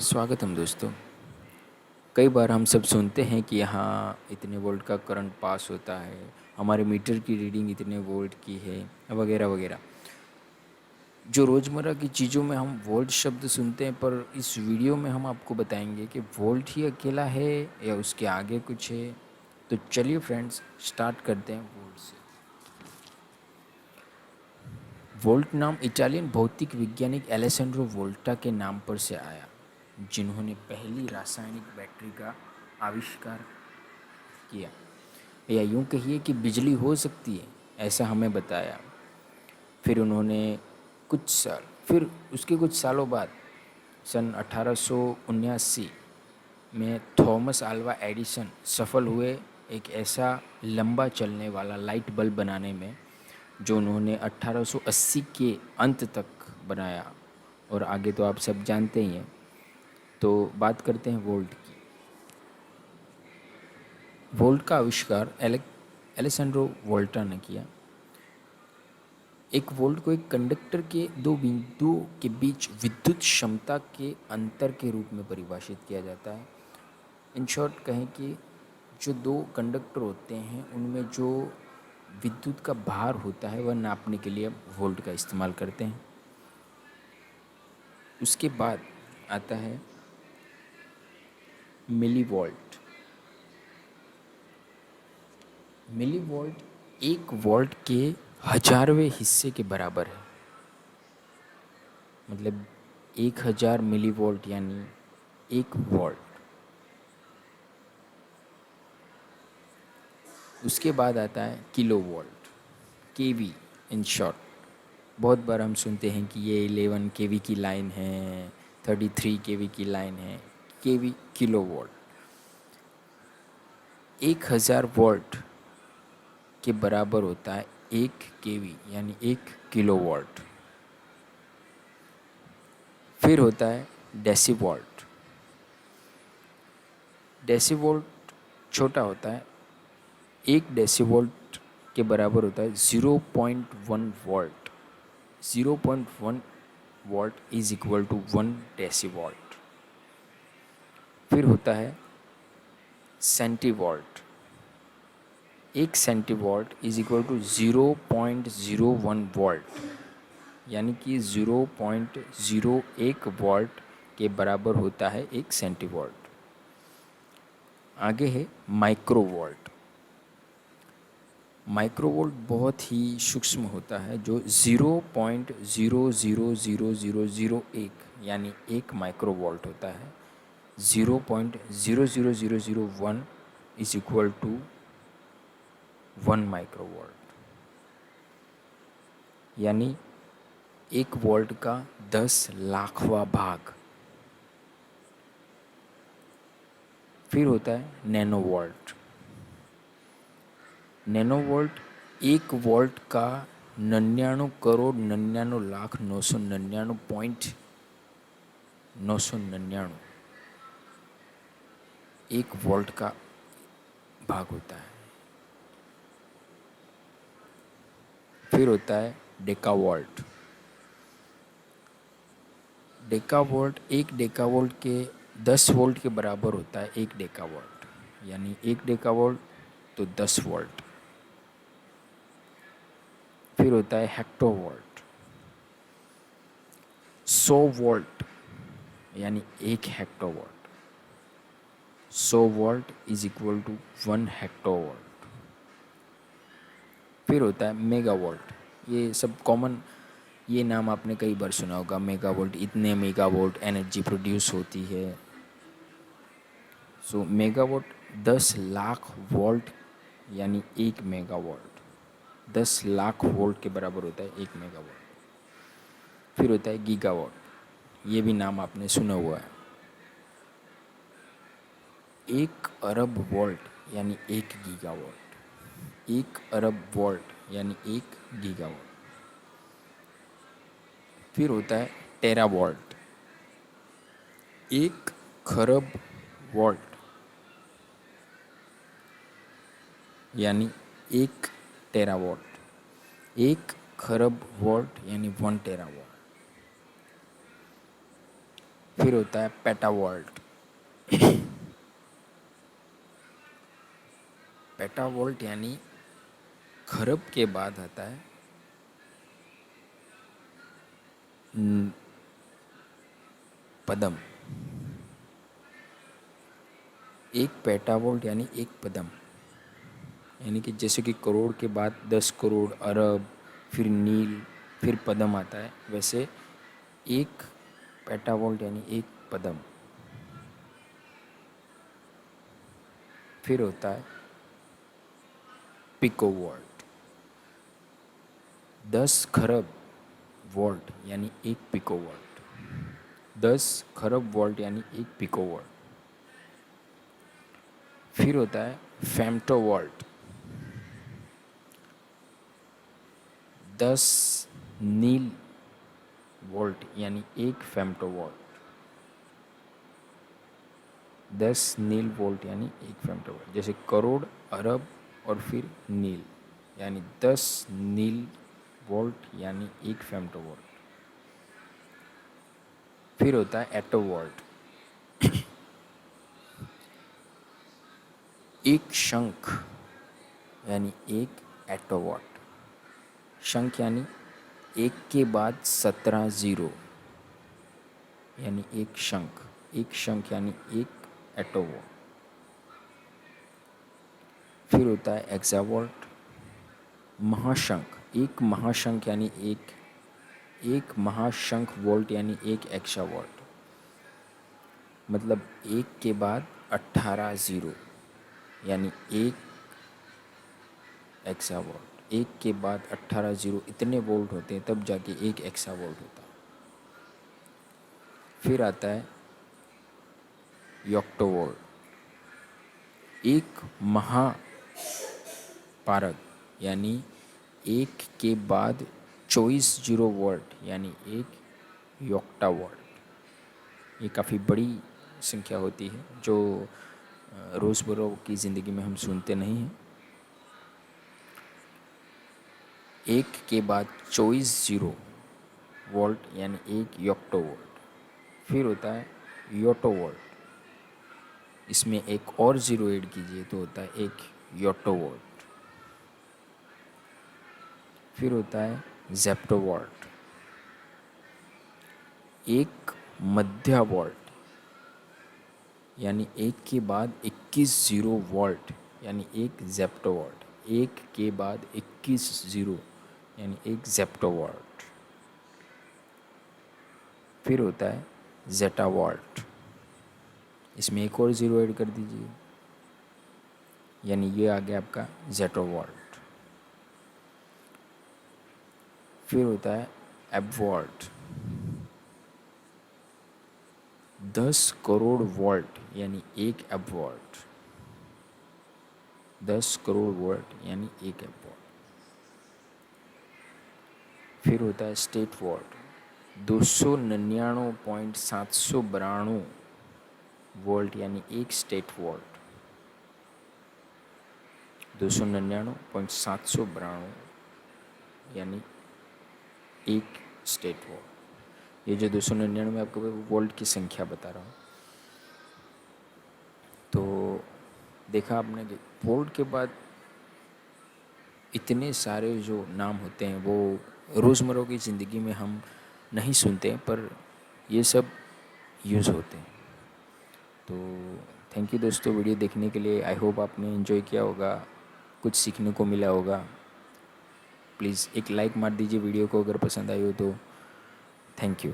स्वागतम दोस्तों। कई बार हम सब सुनते हैं कि यहाँ इतने वोल्ट का करंट पास होता है, हमारे मीटर की रीडिंग इतने वोल्ट की है, वगैरह वगैरह। जो रोज़मर्रा की चीज़ों में हम वोल्ट शब्द सुनते हैं, पर इस वीडियो में हम आपको बताएंगे कि वोल्ट ही अकेला है या उसके आगे कुछ है। तो चलिए फ्रेंड्स, स्टार्ट करते हैं वोल्ट से। वोल्ट नाम इटालियन भौतिक वैज्ञानिक एलेसेंड्रो वोल्टा के नाम पर से आया, जिन्होंने पहली रासायनिक बैटरी का आविष्कार किया, या यूं कहिए कि बिजली हो सकती है ऐसा हमें बताया। फिर उन्होंने फिर उसके कुछ सालों बाद सन 1879 में थॉमस अल्वा एडिसन सफल हुए एक ऐसा लंबा चलने वाला लाइट बल्ब बनाने में, जो उन्होंने 1880 के अंत तक बनाया। और आगे तो आप सब जानते ही हैं। तो बात करते हैं वोल्ट की। वोल्ट का आविष्कार एलेसेंड्रो वोल्टा ने किया। एक वोल्ट को एक कंडक्टर के दो बिंदुओं के बीच विद्युत क्षमता के अंतर के रूप में परिभाषित किया जाता है। इन शॉर्ट कहें कि जो दो कंडक्टर होते हैं उनमें जो विद्युत का भार होता है वह नापने के लिए वोल्ट का इस्तेमाल करते हैं। उसके बाद आता है मिली वोल्ट। मिली वोल्ट एक वोल्ट के हजारवें हिस्से के बराबर है। मतलब 1000 मिली वोल्ट यानी एक वोल्ट। उसके बाद आता है kilovolt, KV in short. बहुत बार हम सुनते हैं कि ये 11 केवी की लाइन है, 33 केवी की लाइन है। केवी किलो वोल्ट। 1000 वोल्ट के बराबर होता है एक केवी यानी एक किलो वोल्ट। फिर होता है डेसीवोल्ट। डेसीवोल्ट छोटा होता है। एक डेसीवोल्ट के बराबर होता है 0.1 volt. 0.1 volt is equal to 1 decivolt. फिर होता है सेंटीवोल्ट। एक centivolt is equal to 0.01 volt, यानी कि 0.01 वोल्ट के बराबर होता है एक सेंटीवोल्ट। आगे है माइक्रोवोल्ट। माइक्रोवोल्ट बहुत ही सूक्ष्म होता है, जो 0.000001 यानी एक माइक्रोवोल्ट होता है। 0.00001 इज इक्वल टू 1 माइक्रोवोल्ट, यानी एक वोल्ट का 10 लाखवां भाग। फिर होता है नैनोवोल्ट। नैनोवोल्ट एक वोल्ट का 99,99,999.999 एक वोल्ट का भाग होता है। फिर होता है डेकावोल्ट। डेकावोल्ट एक डेकावोल्ट के 10 वोल्ट के बराबर होता है एक डेकावोल्ट, यानी एक डेकावोल्ट तो 10 वोल्ट। फिर होता है हेक्टोवोल्ट। 100 वोल्ट यानी एक हेक्टोवोल्ट। 100 वोल्ट इज इक्वल टू 1 हेक्टोवोल्ट। फिर होता है मेगावोल्ट। ये सब कॉमन, ये नाम आपने कई बार सुना होगा। मेगावोल्ट, इतने मेगावोल्ट एनर्जी प्रोड्यूस होती है। सो मेगावोल्ट 10 लाख वोल्ट यानी एक मेगावोल्ट। 10 लाख वोल्ट के बराबर होता है एक मेगावोल्ट। फिर होता है गीगावोल्ट। ये भी नाम आपने सुना हुआ है। 1 अरब वोल्ट यानी एक गीगावोल्ट। 1 अरब वोल्ट यानी एक गीगावोल्ट। फिर होता है टेरावोल्ट। 1 खरब वोल्ट यानी एक टेरावोल्ट। 1 खरब वोल्ट यानी 1 टेरावोल्ट। फिर होता है पेटावॉल्ट। पेटावॉल्ट यानी खरब के बाद आता है पदम। एक पेटावोल्ट यानी एक पदम, यानी कि जैसे कि करोड़ के बाद 10 करोड़, अरब, फिर नील, फिर पदम आता है, वैसे एक पेटावोल्ट यानी एक पदम। फिर होता है पिकोवोल्ट। 10 खरब वोल्ट यानी एक पिकोवोल्ट। 10 खरब वोल्ट यानी एक पिकोवोल्ट। फिर होता है फेम्टोवोल्ट। 10 नील वोल्ट यानी एक फेम्टोवोल्ट। 10 नील वोल्ट यानी एक फेम्टोवोल्ट। जैसे करोड़, अरब और फिर नील, यानी 10 नील वोल्ट यानी एक फेम्टोवोल्ट। फिर होता है एटोवोल्ट। एक शंख यानी एक एटोवॉट। शंख यानी एक के बाद 17 जीरो, यानी एक शंख। एक शंख यानी एक एटोवॉट। फिर होता है एक्सावॉल्ट। महाशंख। एक महाशंख यानी एक महाशंख वोल्ट यानी एक एक्सावॉल्ट। मतलब एक के बाद 18 जीरो, यानी एक एक्सावोल्ट। एक के बाद 18 जीरो इतने वोल्ट होते हैं तब जाके एक एक्सावोल्ट होता है। फिर आता है योक्टोवोल्ट। एक महापारक यानी एक के बाद 24 जीरो वोल्ट यानी एक योक्टावोल्ट। ये काफ़ी बड़ी संख्या होती है जो रोज़मर्रा की ज़िंदगी में हम सुनते नहीं हैं। एक के बाद 24 जीरो वोल्ट यानी एक योक्टोवोल्ट। फिर होता है योटोवोल्ट। इसमें एक और ज़ीरो ऐड कीजिए तो होता है एक योटोवोल्ट। फिर होता है जेप्टोवोल्ट। एक मध्य वोल्ट यानी एक के बाद 21 जीरो वोल्ट यानी एक जेप्टोवोल्ट। एक के बाद 21 जीरो यानी एक जेप्टोवोल्ट। फिर होता है जेटावोल्ट। इसमें एक और ज़ीरो ऐड कर दीजिए, यानी ये आ गया आपका जेटोवोल्ट। फिर होता है एबवोल्ट। 10 करोड़ वोल्ट यानी एक एबवोल्ट। 10 करोड़ वोल्ट यानी एक एबवोल्ट। फिर होता है स्टेट वोल्ट। 299.792 वोल्ट यानी एक स्टेट वोल्ट। 299.792 यानी एक स्टेट वोल्ट। ये जो 299 आपको वोल्ट की संख्या बता रहा हूँ। तो देखा आपने कि वोल्ट के बाद इतने सारे जो नाम होते हैं वो रोज़मर्रा की ज़िंदगी में हम नहीं सुनते हैं, पर ये सब यूज़ होते हैं। तो थैंक यू दोस्तों वीडियो देखने के लिए। आई होप आपने एंजॉय किया होगा, कुछ सीखने को मिला होगा। प्लीज़ एक लाइक मार दीजिए वीडियो को अगर पसंद आई हो तो। Thank you.